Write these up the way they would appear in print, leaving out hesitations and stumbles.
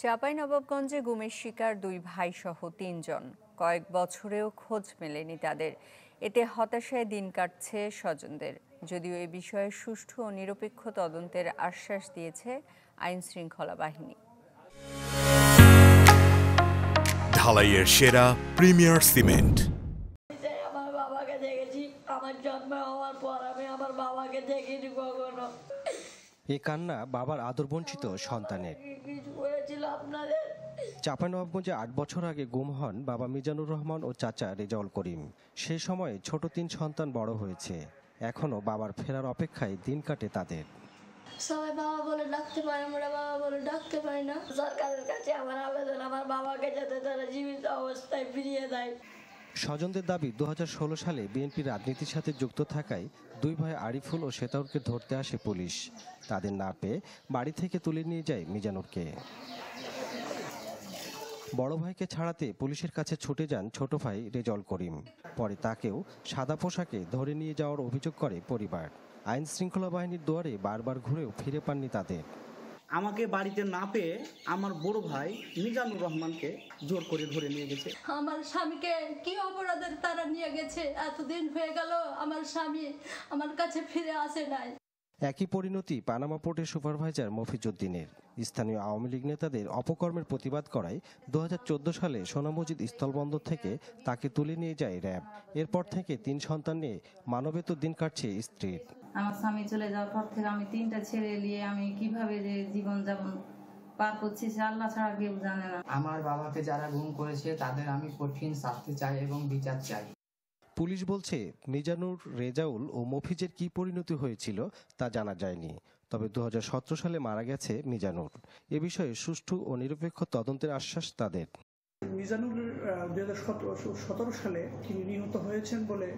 চাঁপাইনবাবগঞ্জে গুমের শিকার দুই ভাইসহ তিনজন। কয়েক বছরেও খোঁজ মেলেনি তাদের। এতে হতাশায় দিন কাটছে স্বজনদের। যদিও এ বিষয়ে সুষ্ঠু ও নিরপেক্ষ তদন্তের আশ্বাস দিয়েছে আইনশৃঙ্খলা বাহিনী। ঢালাইয়ের সেরা প্রিমিয়ার সিমেন্ট। আমার বাবাকে দেখেছি, আমার জন্ম হওয়ার পর আমি আমার বাবাকে দেখিনি কখনো। এ কান্না বাবার আদরবঞ্চিত সন্তানের। কিছু হয়েছিল আপনাদের? চাঁপাইনবাবগঞ্জে ৮ বছর আগে গুম হন বাবা মিজানুর রহমান ও চাচা রেজাউল করিম। সে সময়ে ছোট ৩ সন্তান বড় হয়েছে। এখনো বাবার ফেরার অপেক্ষায় দিন কাটে তাদের। সবাই বাবা বলে ডাকতে পারে, আমরা বাবা বলে ডাকতে পারি না। সরকারের কাছে আমার আবেদন, আমার বাবাকে যাতে তারা জীবিত অবস্থায় ফিরিয়ে দেয়। স্বজনদের দাবি ২০১৬ সালে বিএনপি রাজনীতির সাথে যুক্ত থাকায় দুই ভাই আরিফুল ও শেতাউরকে ধরতে আসে পুলিশ। তাদের না পেয়ে বাড়ি থেকে তুলে নিয়ে যায় মিজানুরকে। বড় ভাইকে ছাড়াতে পুলিশের কাছে ছুটে যান ছোট ভাই রেজাউল করিম। পরে তাকেও সাদা পোশাকে ধরে নিয়ে যাওয়ার অভিযোগ করে পরিবার। আইন শৃঙ্খলা বাহিনীর দুয়ারে বারবার ঘুরেও ফিরে পাননি তাদের। আমাকে বাড়িতে না পেয়ে আমার বড় ভাই মিজানুর রহমানকে জোর করে ধরে নিয়ে গেছে। আমার স্বামীকে কি অপরাধের তারা নিয়ে গেছে, এতদিন হয়ে গেল আমার স্বামী আমার কাছে ফিরে আসে নাই। একই পরিণতি পানামা পোর্টের সুপারভাইজার মফিজউদ্দিনের। স্থানীয় আওয়ামী লীগ নেতাদের অপকর্মের প্রতিবাদ করায় ২০১৪ সালে সোনামসজিদ স্থলবন্দর থেকে তাকে তুলে নিয়ে যায় র্যাব। এরপর থেকে ৩ সন্তান নিয়ে মানবেতর দিন কাটছে স্ত্রীর। আমার স্বামী চলে যাওয়ার পর থেকে আমি 3টা ছেলে নিয়ে আমি কিভাবে যে জীবন যাপন পার করছি সে আল্লাহ ছাড়া কেউ জানে না। আমার বাবাকে যারা গুম করেছে তাদের আমি কঠিন শাস্তি চাই এবং বিচার চাই। পুলিশ বলছে মিজানুর, রেজাউল ও মফিজের কি পরিণতি হয়েছিল তা জানা যায়নি। তবে ২০১৭ সালে মারা গেছে মিজানুর। এ বিষয়ে সুষ্ঠু ও নিরপেক্ষ তদন্তের আশ্বাস তাদের। মিজানুর ২০১৭ সালে তিনি নিহত হয়েছেন বলে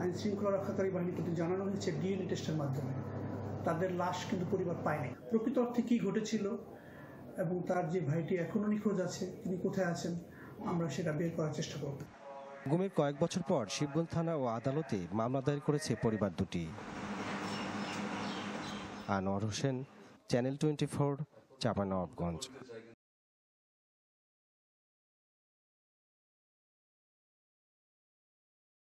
আইন শৃঙ্খলা রক্ষাকারী বাহিনীর প্রতি জানানো হয়েছে ডিএনএ টেস্টের মাধ্যমে। তাদের লাশ কিন্তু পরিবার পায়নি। প্রকৃত অর্থে কী ঘটেছিল এবং তার যে ভাইটি এখনও নিখোঁজ আছে তিনি কোথায় আছেন আমরা সেটা বের করার চেষ্টা করব। গুমের কয়েক বছর পর শিবগঞ্জ থানা ও আদালতে মামলা দায়ের করেছে পরিবার দুটি। আনোয়ার হোসেন, চ্যানেল 24, চাঁপাইনবাবগঞ্জ।